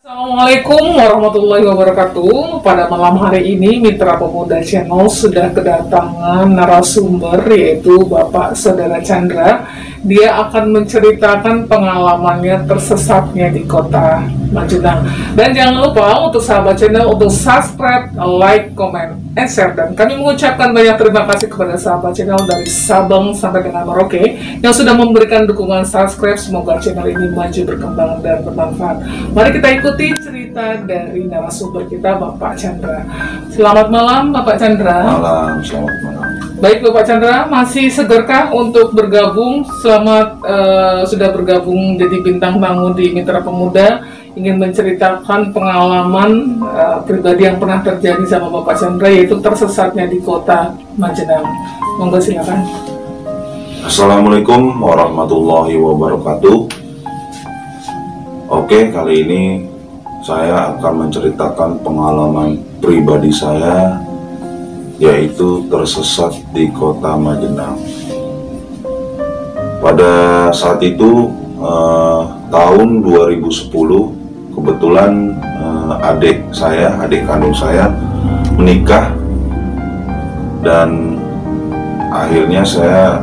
Assalamualaikum warahmatullahi wabarakatuh. Pada malam hari ini Mitra Pemuda Channel sudah kedatangan narasumber, yaitu Bapak Saudara Chandra. Dia akan menceritakan pengalamannya tersesatnya di kota Majenang. Dan jangan lupa untuk sahabat channel untuk subscribe, like, comment, and share. Dan kami mengucapkan banyak terima kasih kepada sahabat channel dari Sabang sampai dengan Merauke yang sudah memberikan dukungan subscribe. Semoga channel ini maju, berkembang, dan bermanfaat. Mari kita ikuti cerita dari narasumber kita, Bapak Chandra. Selamat malam, Bapak Chandra. Malam, selamat malam. Baik, Bapak Chandra, masih segerkah untuk bergabung? Selamat sudah bergabung jadi bintang tamu di Mitra Pemuda. Ingin menceritakan pengalaman pribadi yang pernah terjadi sama Bapak Chandra, yaitu tersesatnya di kota Majenang. Monggo silakan. Assalamualaikum warahmatullahi wabarakatuh. Oke, kali ini saya akan menceritakan pengalaman pribadi saya, yaitu tersesat di kota Majenang. Pada saat itu tahun 2010, kebetulan adik kandung saya menikah, dan akhirnya saya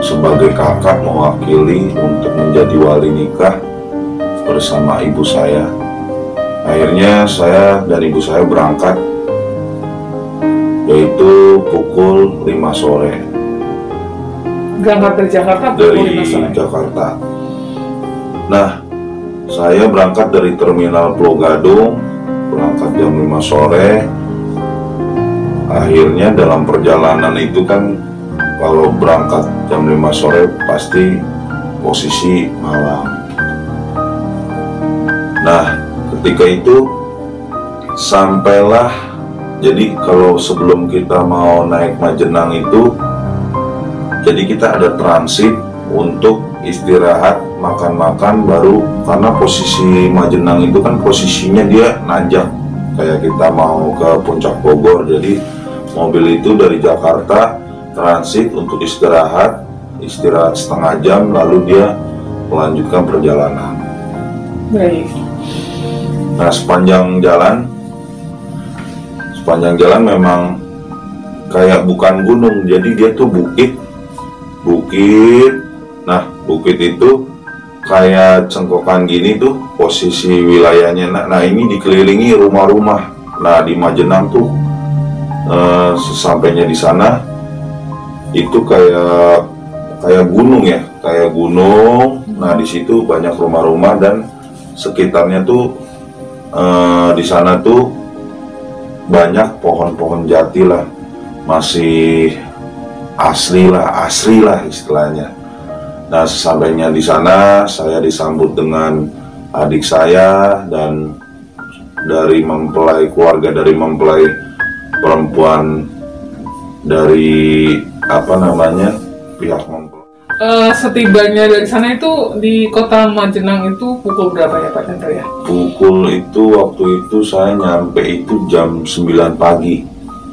sebagai kakak mewakili untuk menjadi wali nikah bersama ibu saya. Akhirnya saya dan ibu saya berangkat, yaitu pukul 5 sore. Berangkat dari Jakarta pukul 5 sore? Dari Jakarta. Nah, saya berangkat dari terminal Pulau Gadung, berangkat jam 5 sore. Akhirnya dalam perjalanan itu kan, kalau berangkat jam 5 sore pasti posisi malam. Nah, ketika itu sampailah, jadi kalau sebelum kita mau naik Majenang itu, jadi kita ada transit untuk istirahat, makan-makan, baru karena posisi Majenang itu kan posisinya dia nanjak, kayak kita mau ke Puncak Bogor. Jadi mobil itu dari Jakarta transit untuk istirahat setengah jam, lalu dia melanjutkan perjalanan. Baik. Nah, sepanjang jalan memang kayak bukan gunung, jadi dia tuh bukit. Nah, bukit itu kayak cengkokan gini tuh posisi wilayahnya. Nah, ini dikelilingi rumah-rumah. Nah, di Majenang tuh sesampainya di sana itu kayak gunung ya, kayak gunung. Nah, di situ banyak rumah-rumah dan sekitarnya tuh di sana tuh banyak pohon-pohon jati lah, masih asli lah istilahnya. Nah, sesampainya di sana saya disambut dengan adik saya dan dari mempelai keluarga, dari mempelai perempuan dari pihak mempelai. Setibanya dari sana itu di kota Majenang itu pukul berapa ya, Pak Chandra ya? Waktu itu saya nyampe itu jam 9 pagi.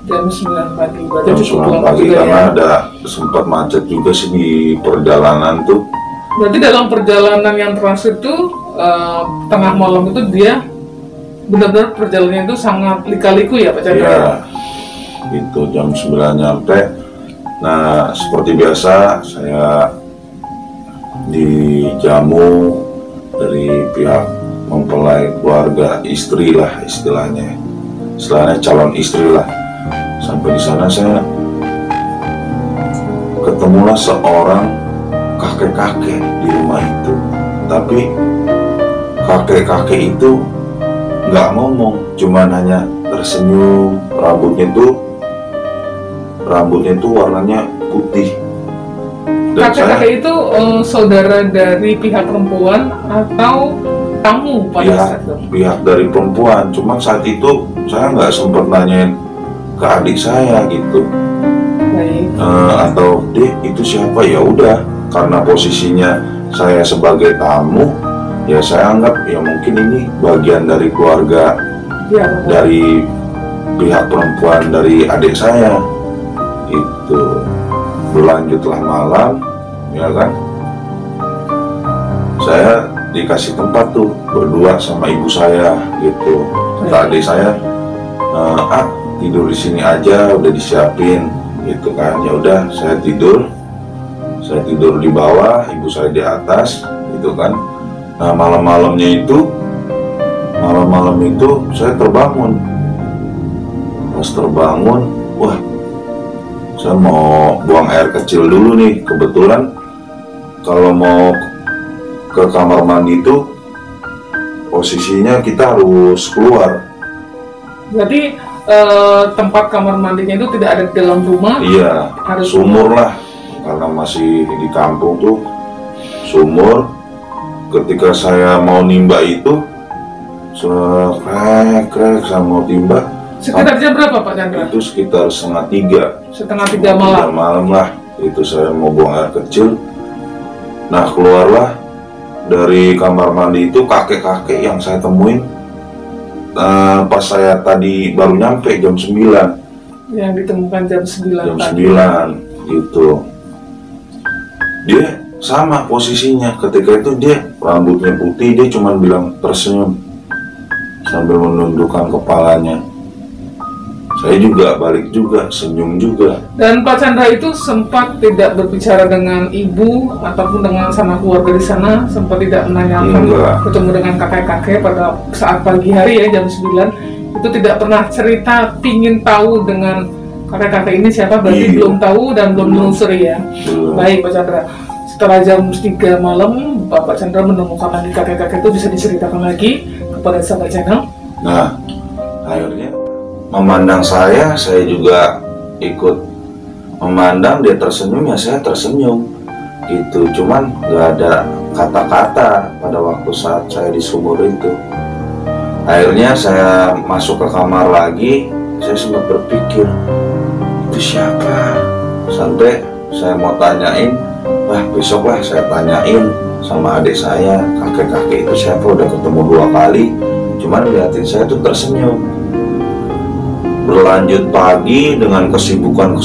Jam 9 pagi, berarti Jam cukup 9 lama pagi juga karena ya? ada sempat macet juga sih di perjalanan tuh. Berarti dalam perjalanan yang transit itu tengah malam itu dia benar-benar perjalanannya itu sangat lika-liku ya, Pak Chandra? Ya, itu jam 9 nyampe. Nah, seperti biasa saya dijamu dari pihak mempelai keluarga, istri lah istilahnya calon istri lah. Sampai di sana saya ketemulah seorang kakek-kakek di rumah itu, tapi kakek-kakek itu nggak ngomong, cuman hanya tersenyum. Rambutnya itu warnanya putih. Kakek-kakek itu saudara dari pihak perempuan atau tamu pada saat itu? Pihak dari perempuan. Cuma saat itu saya nggak sempat nanyain ke adik saya gitu. Baik. Atau dek itu siapa, ya udah, karena posisinya saya sebagai tamu, ya saya anggap ya mungkin ini bagian dari keluarga Ya, dari pihak perempuan dari adik saya. Itu berlanjutlah malam, ya kan. Saya dikasih tempat tuh berdua sama ibu saya gitu. Kata adik saya, tidur di sini aja, udah disiapin gitu kan. Ya udah, saya tidur di bawah, ibu saya di atas gitu kan. Nah malam itu saya terbangun. Pas terbangun, wah, saya mau buang air kecil dulu nih. Kebetulan kalau mau ke kamar mandi itu posisinya kita harus keluar. Jadi tempat kamar mandinya itu tidak ada di dalam rumah? Iya, harus sumur lah, karena masih di kampung tuh sumur. Ketika saya mau nimba itu, krek saya mau timba. Sekitar jam berapa Pak Chandra? Itu sekitar setengah 3 malam lah. Itu saya mau buang air kecil. Nah keluarlah dari kamar mandi itu kakek-kakek yang saya temuin pas saya tadi baru nyampe jam 9. Yang ditemukan jam 9 jam tadi. 9 gitu. Dia sama posisinya ketika itu, dia rambutnya putih, dia cuma bilang tersenyum sambil menundukkan kepalanya. Saya juga balik juga, senyum juga. Dan Pak Chandra itu sempat tidak berbicara dengan ibu ataupun dengan sana keluarga di sana, sempat tidak menanyakan ketemu dengan kakek-kakek pada saat pagi hari ya jam 9, itu tidak pernah cerita pingin tahu dengan kakek-kakek ini siapa, berarti belum tahu dan belum menelusuri ya. Baik Pak Chandra, setelah jam 3 malam Bapak Chandra menemukan lagi kakek-kakek itu, bisa diceritakan lagi kepada sahabat channel? Nah akhirnya memandang saya juga ikut memandang. Dia tersenyum, ya saya tersenyum gitu. Cuman gak ada kata-kata pada waktu saat saya di sumur itu. Akhirnya saya masuk ke kamar lagi. Saya sempat berpikir, itu siapa? Sampai saya mau tanyain, besok lah saya tanyain sama adik saya, kakek-kakek itu siapa, udah ketemu 2 kali. Cuman liatin saya tuh tersenyum. Berlanjut pagi dengan kesibukan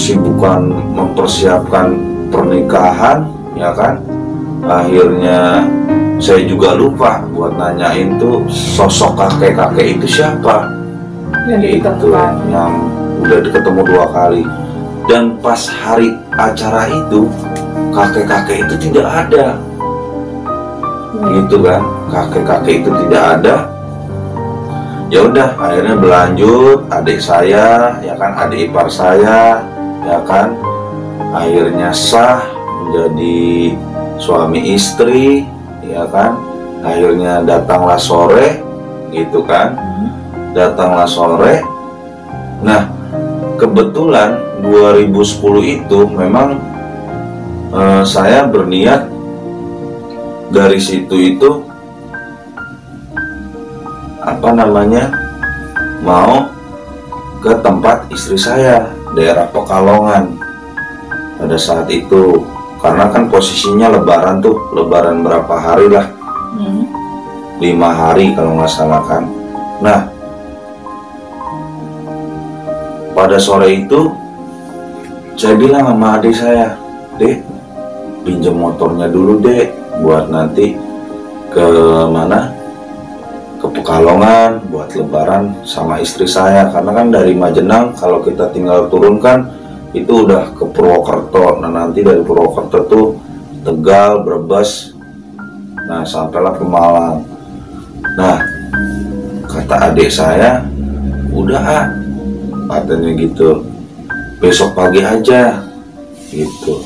mempersiapkan pernikahan, ya kan. Akhirnya saya juga lupa buat nanyain tuh sosok kakek-kakek itu siapa. Itu yang udah ketemu 2 kali. Dan pas hari acara itu, kakek-kakek itu tidak ada. Gitu kan, kakek-kakek itu tidak ada. Ya udah, akhirnya berlanjut adik saya, ya kan, adik ipar saya, ya kan, akhirnya sah menjadi suami istri, ya kan. Akhirnya datanglah sore, gitu kan, datanglah sore. Nah kebetulan 2010 itu memang saya berniat dari situ itu mau ke tempat istri saya, daerah Pekalongan pada saat itu. Karena kan posisinya lebaran tuh, lebaran berapa hari lah, 5 hari kalau nggak salah kan. Nah pada sore itu saya bilang sama adik saya, Dek, pinjam motornya dulu Dek, buat nanti ke mana, ke Pekalongan buat lebaran sama istri saya. Karena kan dari Majenang kalau kita tinggal turun kan itu udah ke Purwokerto. Nah nanti dari Purwokerto tuh Tegal, Brebes, nah sampailah ke Malang. Nah kata adik saya, udah katanya gitu, besok pagi aja gitu,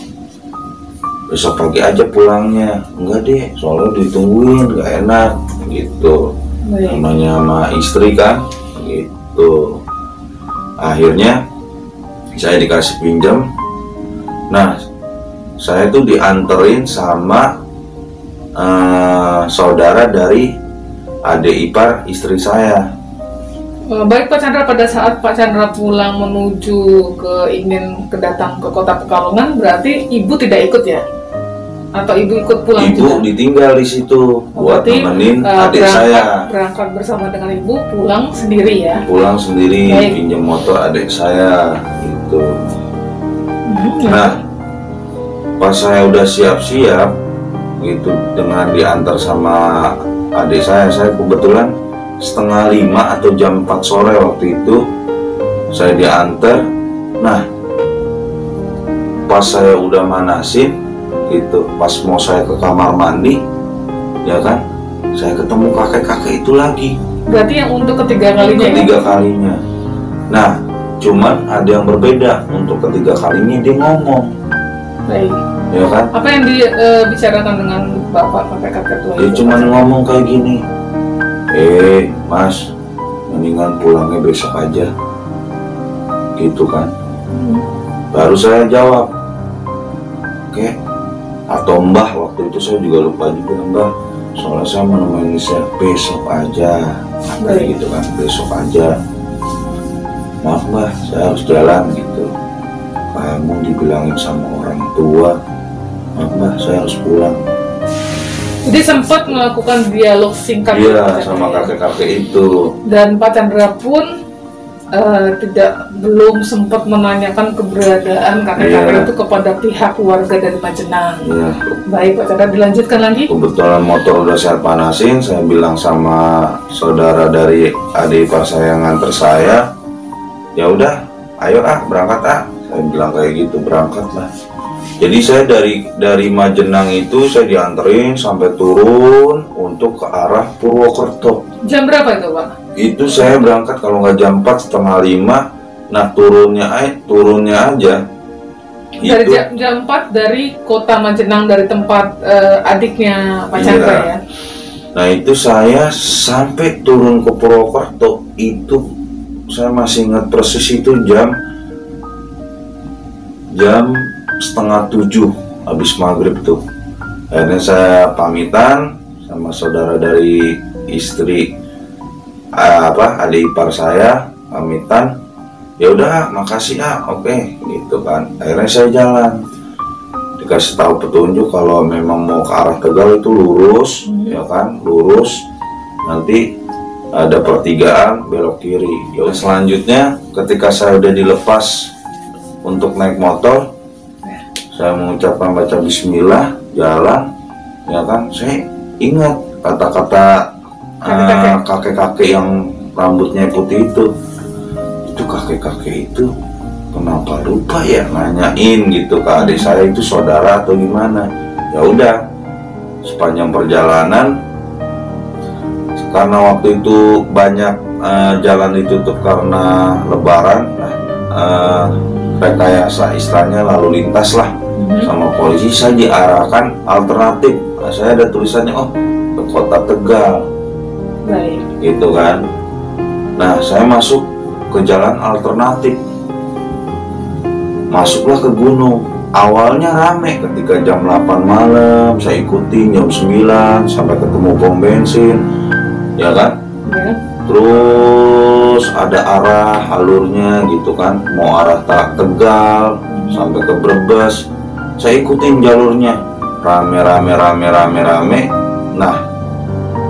besok pagi aja pulangnya. Enggak deh, soalnya ditungguin gak enak gitu, namanya sama istri kan gitu. Akhirnya saya dikasih pinjam. Nah saya tuh dianterin sama saudara dari adik ipar istri saya. Baik Pak Chandra, pada saat Pak Chandra pulang menuju kedatang ke kota Pekalongan, berarti ibu tidak ikut ya? Atau ibu ikut pulang ibu juga? Ditinggal di situ buat nemenin adik saya. Berangkat bersama dengan ibu, pulang sendiri ya? Pulang sendiri, pinjam motor adik saya gitu. Nah pas saya udah siap-siap gitu, dengan diantar sama adik saya kebetulan setengah 5 atau jam 4 sore waktu itu saya diantar. Nah, pas saya udah manasin gitu, pas mau saya ke kamar mandi, ya kan, saya ketemu kakek-kakek itu lagi. Berarti yang untuk ketiga kalinya Ketiga kalinya. Nah, cuman ada yang berbeda. Untuk ketiga kalinya dia ngomong. Baik. Ya kan? Apa yang dibicarakan dengan bapak kakek-kakek tua? Dia cuma ngomong kayak gini. Mas, mendingan pulangnya besok aja. Gitu kan. Baru saya jawab, oke. Atau mbah, waktu itu saya juga lupa juga, mbah, soalnya saya menemani saya besok aja. Kayak gitu kan, besok aja. Maaf mbah, saya harus jalan gitu. Kamu dibilangin sama orang tua. Maaf mbah, saya harus pulang. Jadi sempat melakukan dialog singkat. Iya, sama kakek-kakek itu. Dan Pak Chandra pun belum sempat menanyakan keberadaan kakek-kakek itu kepada pihak keluarga dari Majenang. Iya. Baik Pak Chandra, dilanjutkan lagi. Kebetulan motor udah saya panasin, saya bilang sama saudara dari adik ipar saya yang nganter saya, ya udah, ayo berangkat. Saya bilang kayak gitu, berangkatlah. Jadi saya dari Majenang itu saya dianterin sampai turun untuk ke arah Purwokerto. Jam berapa itu Pak? Itu saya berangkat kalau nggak jam 4, setengah 5. Nah turunnya aja. Dari itu, jam 4 dari kota Majenang, dari tempat adiknya Pak Chandra ya. Nah itu saya sampai turun ke Purwokerto itu saya masih ingat persis itu jam setengah 7 habis maghrib tuh. Akhirnya saya pamitan sama saudara dari istri adik ipar saya, pamitan. Ya udah, makasih oke, gitu kan. Akhirnya saya jalan. Dikasih tahu petunjuk kalau memang mau ke arah Tegal itu lurus, ya kan, lurus. Nanti ada pertigaan belok kiri. Ya selanjutnya ketika saya udah dilepas untuk naik motor, saya mengucapkan baca bismillah, jalan, ya kan. Saya ingat kata-kata kakek-kakek yang rambutnya putih itu kakek-kakek itu kenapa lupa ya nanyain gitu ke adik saya itu saudara atau gimana. Ya udah, sepanjang perjalanan karena waktu itu banyak jalan ditutup karena lebaran, rekayasa istilahnya lalu lintas lah sama polisi, saya diarahkan alternatif. Nah, saya ada tulisannya ke kota Tegal. Baik. Gitu kan. Nah saya masuk ke jalan alternatif, masuklah ke gunung. Awalnya rame ketika jam 8 malam, saya ikutin jam 9 sampai ketemu pom bensin, ya kan ya. Terus ada arah alurnya gitu kan, mau arah Tegal sampai ke Brebes, saya ikutin jalurnya, rame. Nah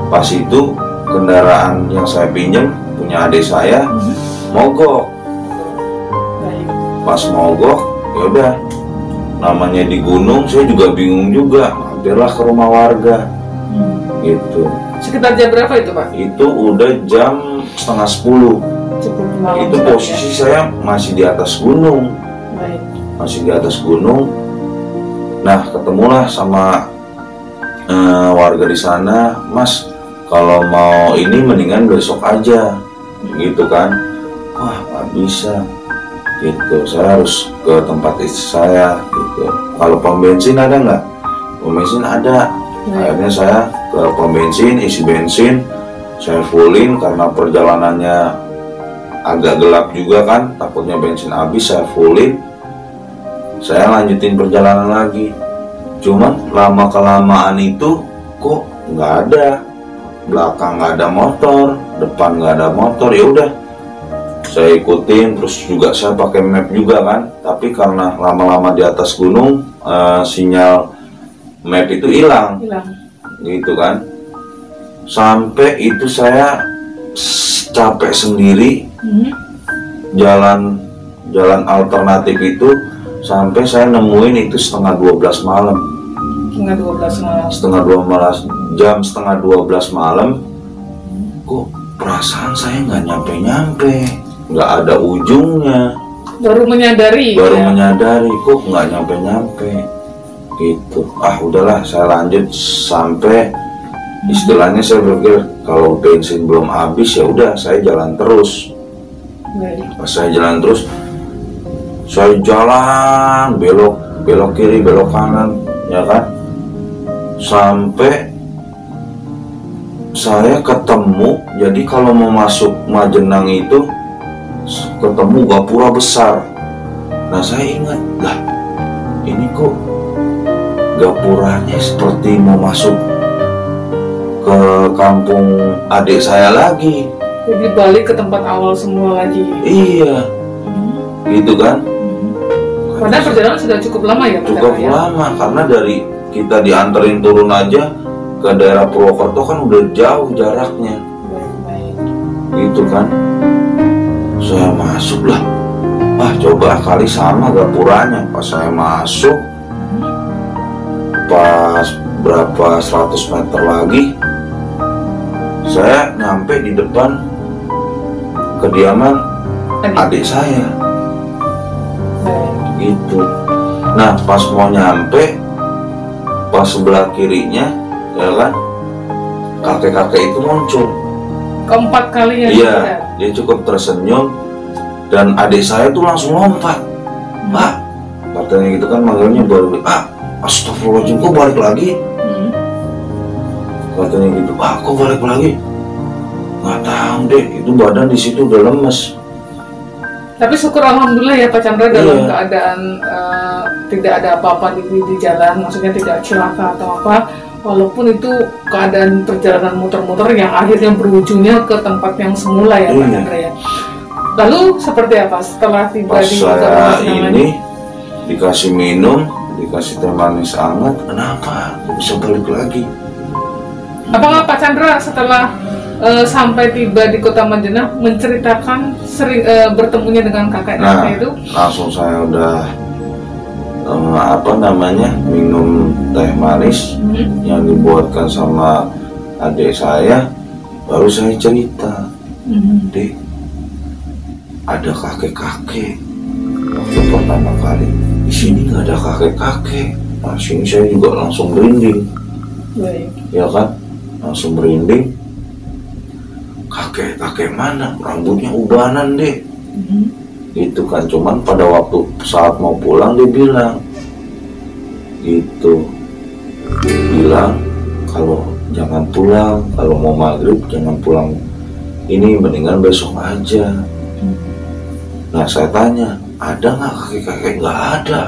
pas itu kendaraan yang saya pinjam punya adik saya mogok. Pas mogok, ya udah, namanya di gunung, saya juga bingung juga, mampirlah ke rumah warga. Gitu. Sekitar jam berapa itu Pak? Itu udah jam setengah 10. Itu posisi saya masih di atas gunung. Baik. Masih di atas gunung. Nah ketemulah sama warga di sana, Mas, kalau mau ini mendingan besok aja, gitu kan. Wah nggak bisa, gitu. Saya harus ke tempat istri saya, gitu. Kalau pom bensin ada nggak? Pom bensin ada. Akhirnya saya ke pom bensin, isi bensin, saya fullin karena perjalanannya agak gelap juga kan, takutnya bensin habis. Saya fullin, saya lanjutin perjalanan lagi. Cuman lama kelamaan itu kok nggak ada, belakang nggak ada motor, depan nggak ada motor. Ya udah, saya ikutin, terus juga saya pakai map juga kan. Tapi karena lama-lama di atas gunung, sinyal map itu hilang, gitu kan. Sampai itu saya capek sendiri, jalan alternatif itu sampai saya nemuin itu setengah 12 malam. jam setengah 12 malam, kok perasaan saya nggak nyampe, nggak ada ujungnya. Baru menyadari kok nggak nyampe gitu. Udahlah, saya lanjut sampai istilahnya saya berpikir kalau bensin belum habis ya udah saya jalan terus. Pas saya jalan terus, saya jalan belok kiri belok kanan, ya kan, sampai saya ketemu. Jadi kalau mau masuk Majenang itu ketemu gapura besar. Nah saya ingat, lah ini kok gapuranya seperti mau masuk ke kampung adik saya lagi. Jadi balik ke tempat awal semua lagi. Iya, gitu kan. Padahal perjalanan sudah cukup lama ya Pak? Cukup lama, karena dari kita dianterin turun aja ke daerah Purwokerto kan udah jauh jaraknya. Gitu kan. Saya masuk lah, coba kali sama gapuranya. Pas saya masuk, pas berapa 100 meter lagi saya nyampe di depan kediaman adik saya gitu. Nah pas mau nyampe, pas sebelah kirinya ya kan, kakek-kakek itu muncul keempat kali ya. Iya, dia cukup tersenyum dan adik saya tuh langsung lompat. Pak, katanya gitu kan, manggilnya baru, astagfirullahaladzim, kok balik lagi? Katanya gitu, kok balik lagi? Nggak tahu deh, itu badan di situ udah lemes. Tapi syukur alhamdulillah ya Pak Chandra, dalam keadaan tidak ada apa-apa di jalan, maksudnya tidak celaka atau apa, walaupun itu keadaan perjalanan muter-muter yang akhirnya berujungnya ke tempat yang semula ya Pak Chandra ya. Lalu seperti apa setelah tiba di saya ini dikasih minum, dikasih teh manis hangat, kenapa bisa balik lagi? Apakah Pak Chandra setelah sampai tiba di Kota Majenang menceritakan sering bertemunya dengan kakek-kakek itu? Langsung saya udah minum teh manis yang dibuatkan sama adik saya, baru saya cerita, Dek, ada kakek-kakek waktu pertama kali di sini nggak ada kakek-kakek. Nah sini saya juga langsung merinding. Ya kan, langsung merinding. Kakek mana, rambutnya ubanan deh. Gitu kan, cuman pada waktu saat mau pulang dia bilang gitu, kalau jangan pulang, kalau mau maghrib jangan pulang, ini mendingan besok aja. Nah saya tanya, ada nggak kakek-kakek? Nggak ada.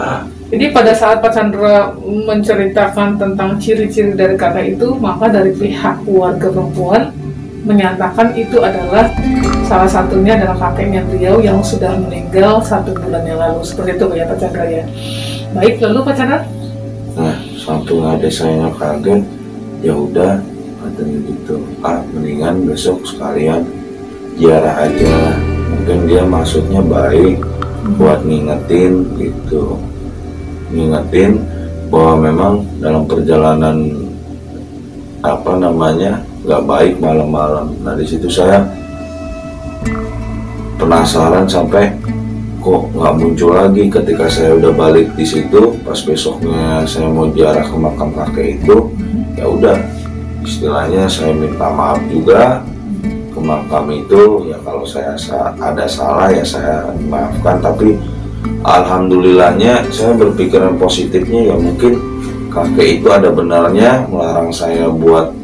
Jadi pada saat Pak Chandra menceritakan tentang ciri-ciri dari kakek itu, maka dari pihak keluarga perempuan menyatakan itu adalah salah satunya adalah kakeknya beliau yang sudah meninggal 1 bulan yang lalu. Seperti itu ya Pak Chandra ya. Baik, lalu Pak Chandra? Nah sampai ada saya kaget, ya udah katanya gitu, mendingan besok sekalian ziarah aja. Mungkin dia maksudnya baik buat ngingetin gitu, ngingetin bahwa memang dalam perjalanan nggak baik malam-malam. Nah di situ saya penasaran sampai kok nggak muncul lagi. Ketika saya udah balik di situ, pas besoknya saya mau ziarah ke makam kakek itu, ya udah istilahnya saya minta maaf juga ke makam itu. Ya kalau saya ada salah ya saya maafkan, tapi alhamdulillahnya saya berpikiran positifnya, ya mungkin kakek itu ada benarnya melarang saya buat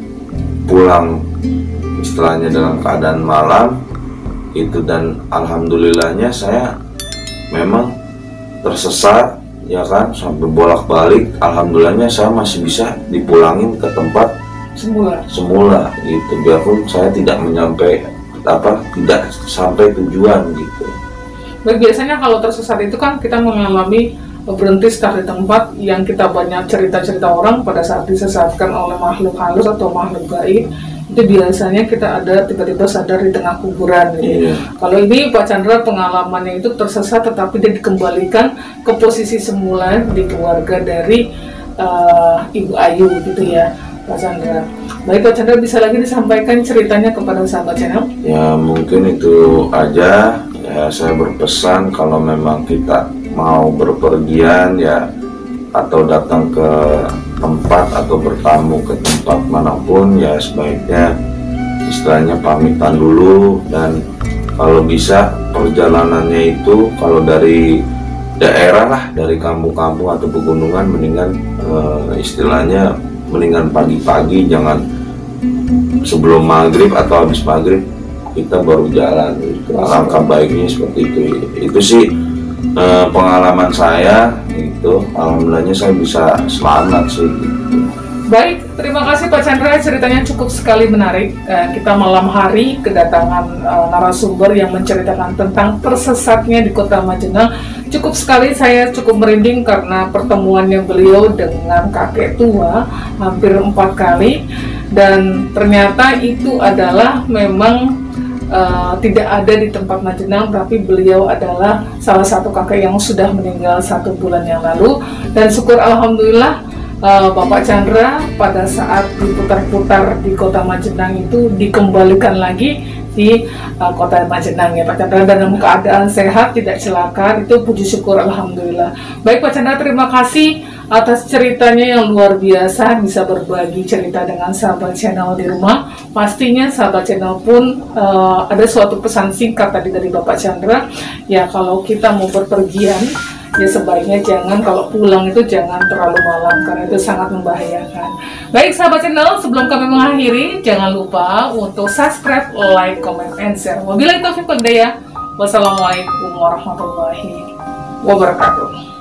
pulang istilahnya dalam keadaan malam itu. Dan alhamdulillahnya saya memang tersesat ya kan, sampai bolak-balik. Alhamdulillahnya saya masih bisa dipulangin ke tempat semula gitu, biarpun saya tidak tidak sampai tujuan gitu. Baik, biasanya kalau tersesat itu kan kita mengalami berhenti start di tempat yang kita banyak cerita-cerita orang pada saat disesatkan oleh makhluk halus atau makhluk gaib. Itu biasanya kita ada tiba-tiba sadar di tengah kuburan gitu. Kalau ini Pak Chandra pengalamannya itu tersesat tetapi dia dikembalikan ke posisi semula di keluarga dari Ibu Ayu gitu ya Pak Chandra. Baik Pak Chandra, bisa lagi disampaikan ceritanya kepada sahabat channel? Ya mungkin itu aja ya, saya berpesan kalau memang kita mau berpergian ya, atau datang ke tempat atau bertamu ke tempat manapun ya, sebaiknya istilahnya pamitan dulu. Dan kalau bisa perjalanannya itu kalau dari daerah lah, dari kampung-kampung atau pegunungan, mendingan istilahnya mendingan pagi-pagi, jangan sebelum maghrib atau habis maghrib kita baru jalan. Itu alangkah baiknya seperti itu. Itu sih pengalaman saya itu, alhamdulillahnya saya bisa selamat sih gitu. Baik, terima kasih Pak Chandra, ceritanya cukup sekali menarik. Kita malam hari kedatangan narasumber yang menceritakan tentang tersesatnya di Kota Majenang. Cukup sekali, saya cukup merinding karena pertemuannya beliau dengan kakek tua hampir 4 kali. Dan ternyata itu adalah memang tidak ada di tempat Majenang, tapi beliau adalah salah satu kakek yang sudah meninggal 1 bulan yang lalu. Dan syukur alhamdulillah Bapak Chandra pada saat diputar-putar di Kota Majenang itu dikembalikan lagi di Kota Majenang ya Pak Chandra, dan dalam keadaan sehat, tidak celaka. Itu puji syukur alhamdulillah. Baik Pak Chandra, terima kasih atas ceritanya yang luar biasa, bisa berbagi cerita dengan sahabat channel di rumah. Pastinya sahabat channel pun ada suatu pesan singkat tadi dari Bapak Chandra ya, kalau kita mau berpergian ya sebaiknya jangan, kalau pulang itu jangan terlalu malam karena itu sangat membahayakan. Baik sahabat channel, sebelum kami mengakhiri, jangan lupa untuk subscribe, like, comment, and share. Wabillahi taufiq wal hidayah. Wassalamualaikum warahmatullahi wabarakatuh.